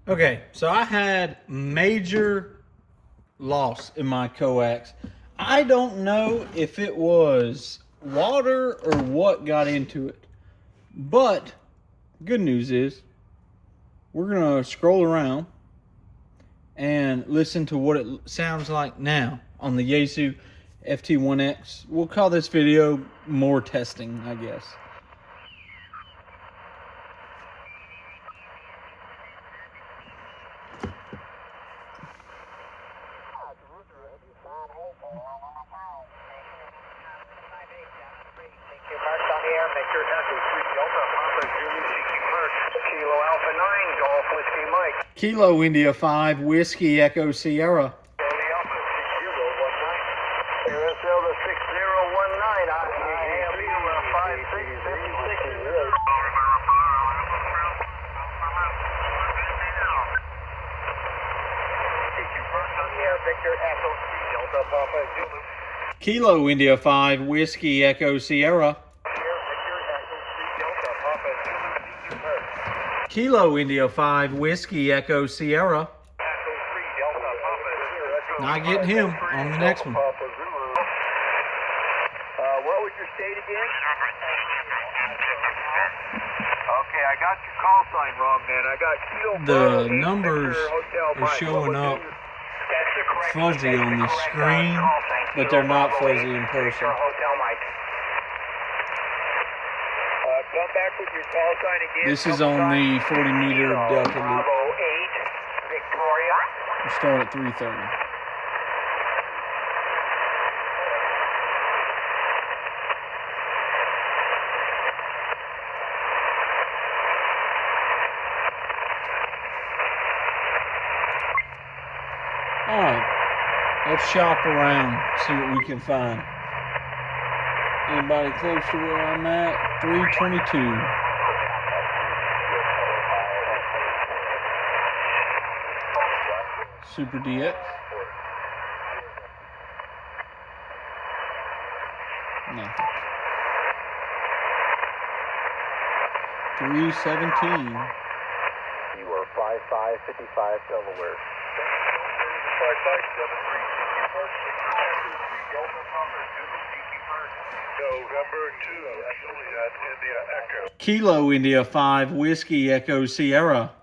Okay, so I had major loss in my coax. I don't know if it was water or what got into it. But good news is we're going to scroll around and listen to what it sounds like now on the Yaesu FT1X. We'll call this video more testing, I guess. Kilo Alpha 9, Golf Whiskey Mike. Kilo India 5, Whiskey Echo Sierra. USL to 6019. I am 5656. Victor Echo 3 Delta Papa Zulu. Kilo India 5, Whiskey Echo Sierra. Kilo India 5, Whiskey Echo Sierra. Not getting him on the next one. What was your state again? Okay, I got your call sign wrong, man. I got Kilo The numbers are showing up fuzzy on the screen, but they're not fuzzy in person. Come back with your call sign again. This is on the 40-meter Delta loop. Bravo 8, Victoria. We start at 3:30. All right, let's shop around, see what we can find. Anybody close to where I'm at? 322. Super DX. Nothing. 317. You are 5555 Delaware. 5573, November 2, Juliet, India Echo. Kilo India 5, Whiskey Echo Sierra. Alright,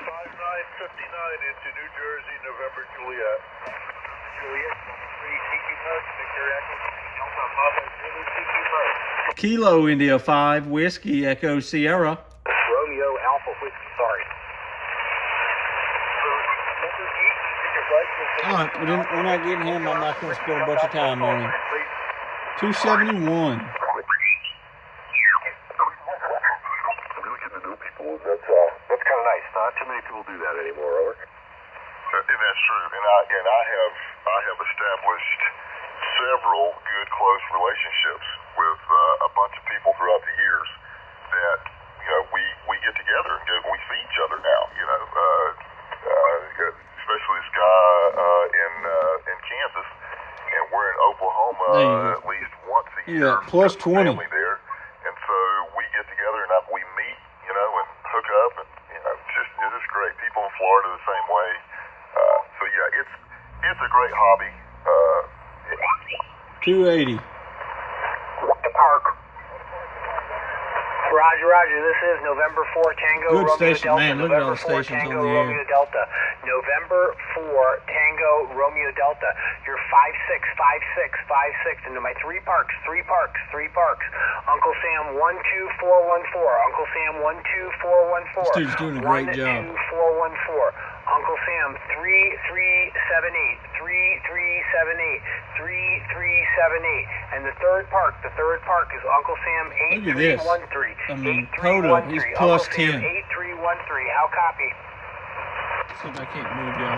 5959 into New Jersey, November Juliet. Juliet, 3, TQ Post, Victor Echo, Delta Papa, Zulu, TQ Post. Kilo India 5, Whiskey Echo Sierra. Romeo Alpha Whiskey, sorry. All right, we're not getting him. I'm not going to spend a bunch of time on him. 271. That's kind of nice. Not too many people do that anymore, over. And that's true. And I have established several good, close relationships with a bunch of people throughout the years that we get together and we see each other now. Especially this guy in Kansas, and we're in Oklahoma at least once a year. Yeah, plus 20. Family there, and so we get together and we meet, and hook up, and it's just great. People in Florida the same way. So yeah, it's a great hobby. 280. Park. Roger, this is November 4 Tango Good Romeo station, Delta. man. Look at all November the 4 stations Tango on the air. Romeo Delta. November 4 Tango Romeo Delta. You're 565656 into my three parks. Uncle Sam 12414. Uncle Sam 12414. This dude's doing a great job. 12414. Uncle Sam 3378. 3378. And the third park is Uncle Sam Look at this. 8313. I mean, POTA, he's plus Uncle Sam 10. 8313. How copy? See if I can't move y'all.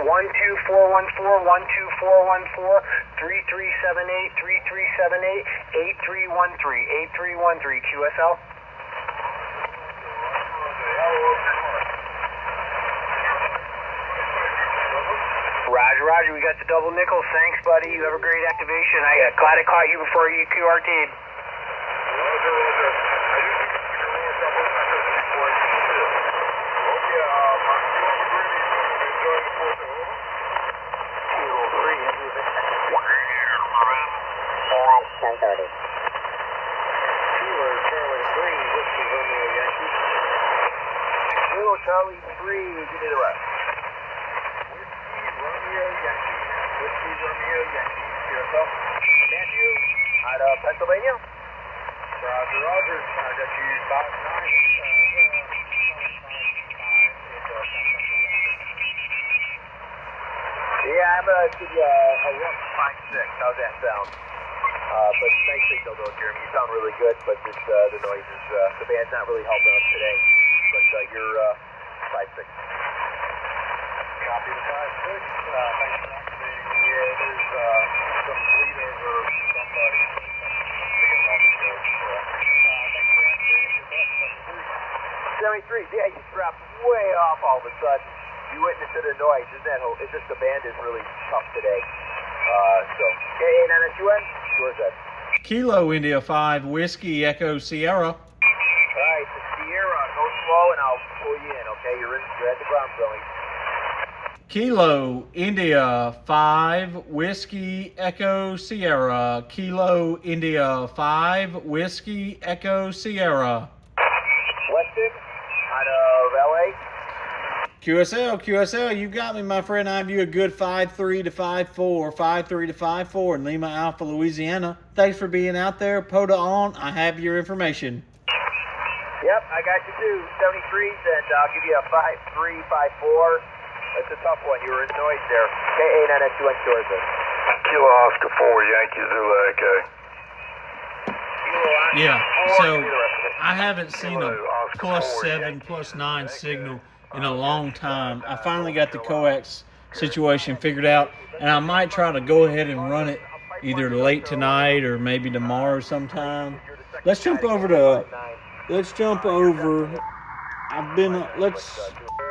12414, 3378, 8313, QSL. Roger, we got the double nickels. Thanks, buddy. You have a great activation. Glad I caught you before you QRT'd. Charlie 3, give me the rest. Whiskey Romeo Yankee. Whiskey Romeo Yankee. QSL. Matthew, out of Pennsylvania. Roger, Roger. I got you 5'9". Yeah, I'm going to give you a 156. How's that sound? But nice signal though, Jeremy. You sound really good, but just, the noise is, the band's not really helping us today. But you're 5'6". Copy the 5'6". Thanks for activating. Yeah, there's some bleed over somebody. Thanks for activating your best 73. Yeah, you dropped way off all of a sudden. You witnessed the noise. It's just the band is really tough today. So, KA9SUN, yours that. Kilo India 5 Whiskey Echo Sierra. All right, the Sierra, go slow and I'll pull you in, okay? You're at the ground zone. Kilo India 5 Whiskey Echo Sierra. Kilo India 5 Whiskey Echo Sierra. Weston, out of LA. QSL, you got me, my friend. I have you a good 5'3" to 5'4", 5'3" to 5'4" in Lima Alpha, Louisiana. Thanks for being out there. POTA on. I have your information. Yep, I got you too. 73s, and I'll give you a 5'3", 5'4". That's a tough one. You were in noise there. KA9SUN, Georgia. Kilo Oscar 4, Yankee Zulu Echo. Yeah, so I haven't seen a +7, +9 signal in a long time. I finally got the coax situation figured out, and I might try to go ahead and run it either late tonight or maybe tomorrow sometime. Let's jump over.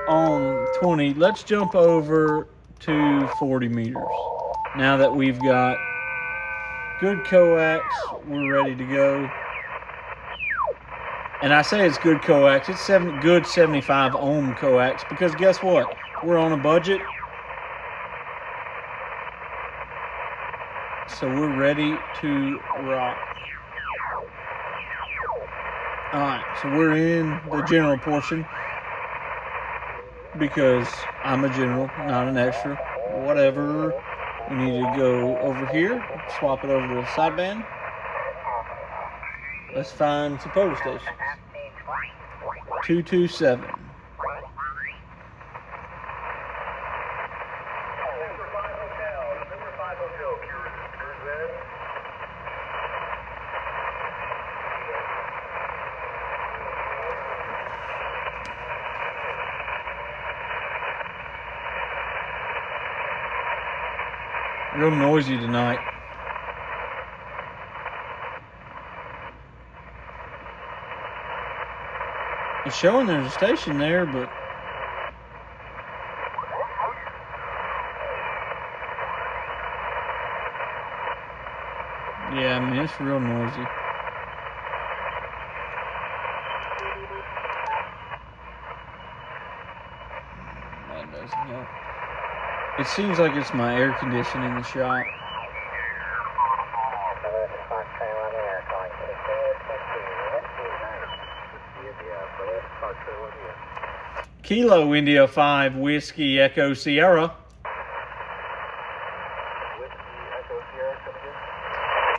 On 20. Let's jump over to 40 meters. Now that we've got good coax, we're ready to go. And I say it's good coax. It's good 75 ohm coax because guess what? We're on a budget. So we're ready to rock. All right, so we're in the general portion because I'm a general, not an extra. Whatever. We need to go over here, swap it over to the sideband. Let's find some POTA stations. 227. Real noisy tonight. It's showing there's a station there, but yeah, I mean, it's real noisy. That doesn't help. It seems like it's my air conditioning in the shop. Kilo India 5 Whiskey Echo Sierra.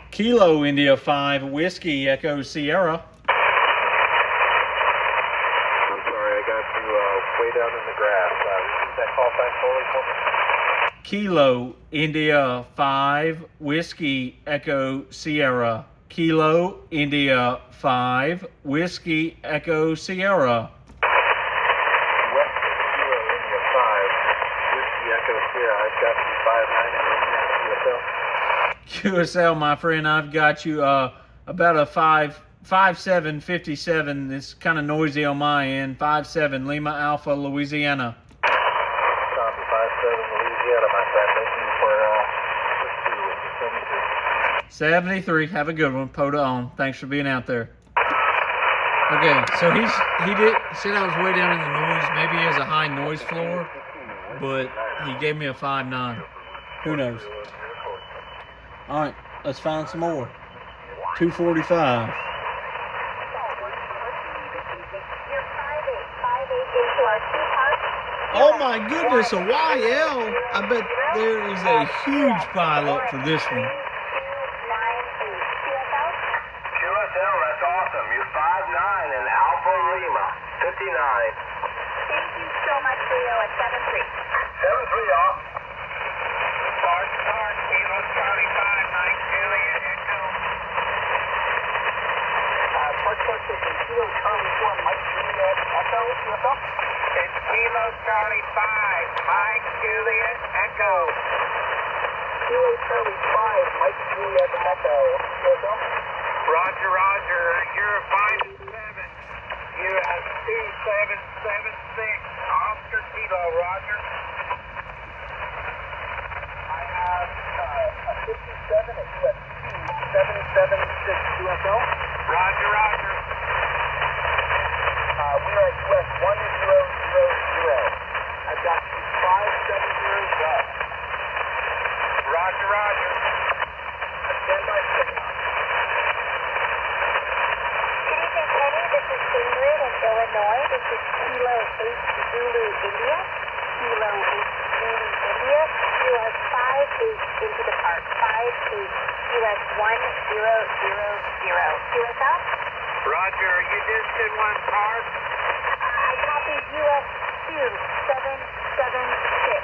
Kilo India 5 Whiskey Echo Sierra. I'm sorry, I got you way down in the grass. Repeat that call sign slowly for me. Kilo India 5 Whiskey Echo Sierra. Kilo India 5 Whiskey Echo Sierra. Kilo India 5 Whiskey Echo Sierra. I've got you 5'9" and QSL, my friend, I've got you about a 5'7", 57. It's kind of noisy on my end. 5'7", Lima Alpha, Louisiana. Copy 5'7", Louisiana, my friend. Thank you for 73. Have a good one. POTA on. Thanks for being out there. Okay, so he said I was way down in the noise. Maybe he has a high noise floor, but he gave me a 5'9". Who knows? All right, let's find some more. 245. Oh my goodness, a YL. I bet there is a huge pileup for this one. QSL, that's awesome. You're 5'9" and Alpha Lima, 59. Thank you so much, Leo, at 7-3. 7-3 off. Start, Kilo Charlie 5, Mike Juliet, Echo. First is Kilo Charlie 4, Mike Juliet, Echo. It's Kilo Charlie 5, Mike Juliet, Echo. Kilo Charlie 5, Mike Juliet, Echo. Roger, Roger, you're 5-7. You have 2776. Oscar Kilo, Roger. I have a 57 at US 2776 QSL. Roger, Roger. We are at US 1000. I've got 570 west. Roger, Roger. Stand by signal. Good evening, Kenny. This is Ingrid in Illinois. This is Kilo 8 Zulu India. Kilo 8 Zulu India. You are 5-8 into the park. 5-8. US 1000. QSL? Roger, you just did one park. I copy US 2776.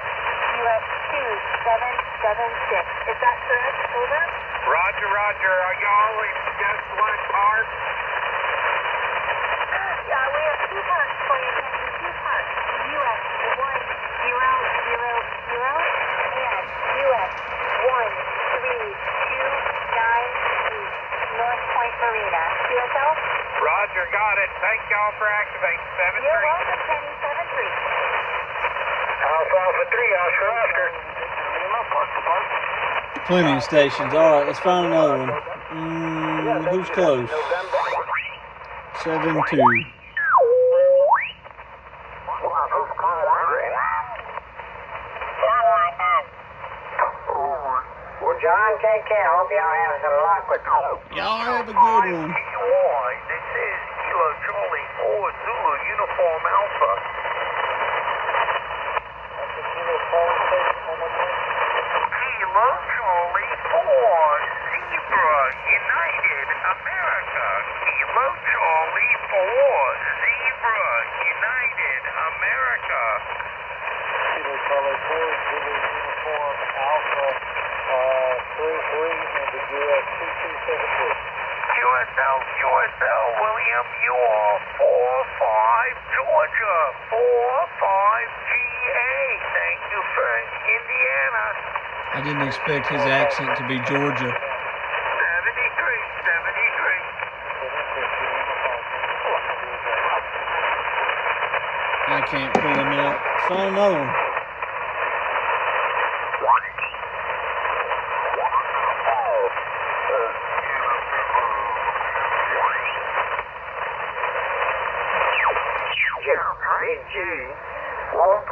US 2776. Is that correct? Over? Roger, Roger. Are y'all in just one park? Yeah, we have 2 parks for you, Kenny. 2 parks. US 1000 and US 13298 North Point Marina. QSL? Roger, got it. Thank y'all for activating 7-3. You're welcome, Kenny. 7-3. Alpha 3, Oscar Oscar. Plenty of stations. All right, let's find another one. Who's close? 7-2. Well, John KK, I hope y'all having a lot with you. Y'all have a good one. This is Kilo Charlie 4 Zulu Uniform Alpha. Kilo Charlie 4 Zebra United America. Kilo Charlie 4 Zebra United America. Kilo Charlie 4, Zulu Uniform Alpha 33 into US 2273. QSL, William, you are 45 Georgia, 45 GA. Thank you for Indiana. I didn't expect his accent to be Georgia. 73. I can't pull him out. Find another one.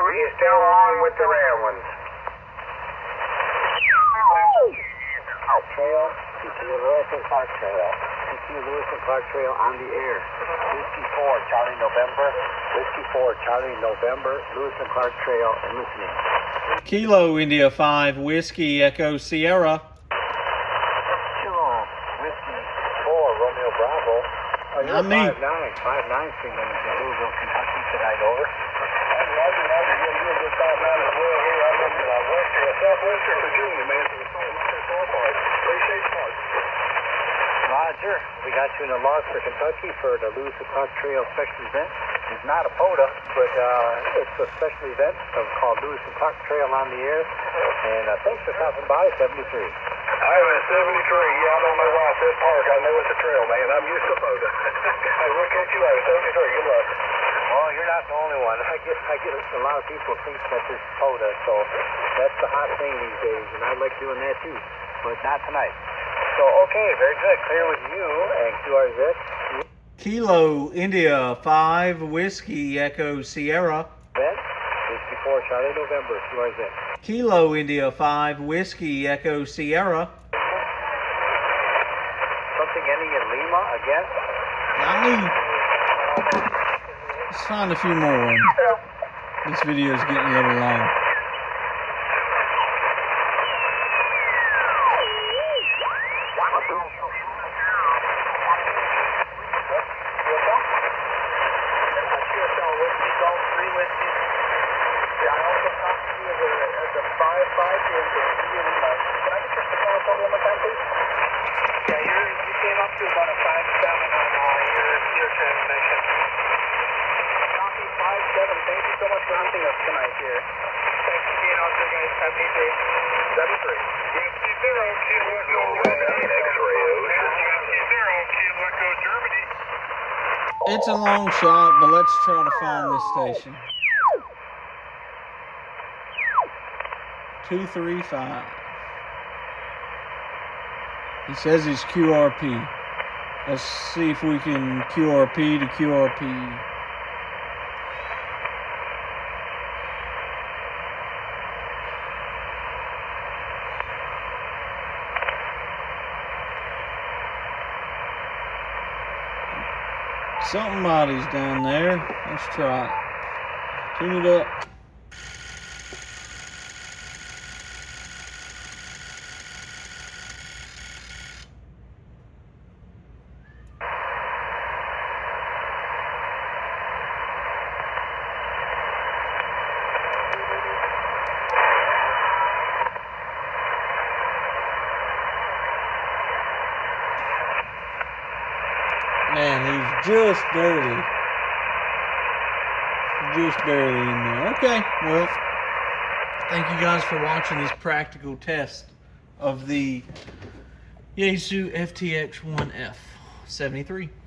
You're still on with the rare ones. Trail, CT Lewis and Clark Trail. CT Lewis and Clark Trail on the air. Whiskey 4, Charlie November. Whiskey 4, Charlie November. Lewis and Clark Trail and listening. Kilo India 5 Whiskey Echo Sierra. Kilo Whiskey 4, Romeo Bravo. Not me. 5-9 signaling to Louisville, Kentucky tonight, over. Roger, you're a good 5-9 as well here. I'm in southwestern Virginia, man. Appreciate the park. Roger, we got you in the log for Kentucky for the Lewis and Clark Trail special event. It's not a POTA, but it's a special event called Lewis and Clark Trail on the air. And thanks for stopping by, 73. I was at 73. Yeah, I'm on my way to that park. I know it's a trail, man. I'm used to POTA. I will catch you later. 73. Good luck. Well, you're not the only one. I get a lot of people think that this is POTA, so that's the hot thing these days, and I like doing that too, but not tonight. So, okay, very good. Clear with you, and QRZ. Kilo India 5 Whiskey Echo Sierra. Ben, 54 Charlie November, QRZ. Kilo India 5 Whiskey Echo Sierra. Something ending in Lima again? Not me. Let's find a few more. This video is getting a little long. You came up to about a 5.7 on your transmission. Copy 5.7. Thank you so much for hosting us tonight here. Thanks for being out there, guys. Have a neat day. 7-3. Whiskey 0, Kilo Echo Germany. It's a long shot, but let's try to find this station. 235. He says he's QRP. Let's see if we can QRP to QRP. Somebody's down there. Let's try it. Tune it up. Man, he's just barely in there. Okay, well, thank you guys for watching this practical test of the Yaesu FTX 1F 73.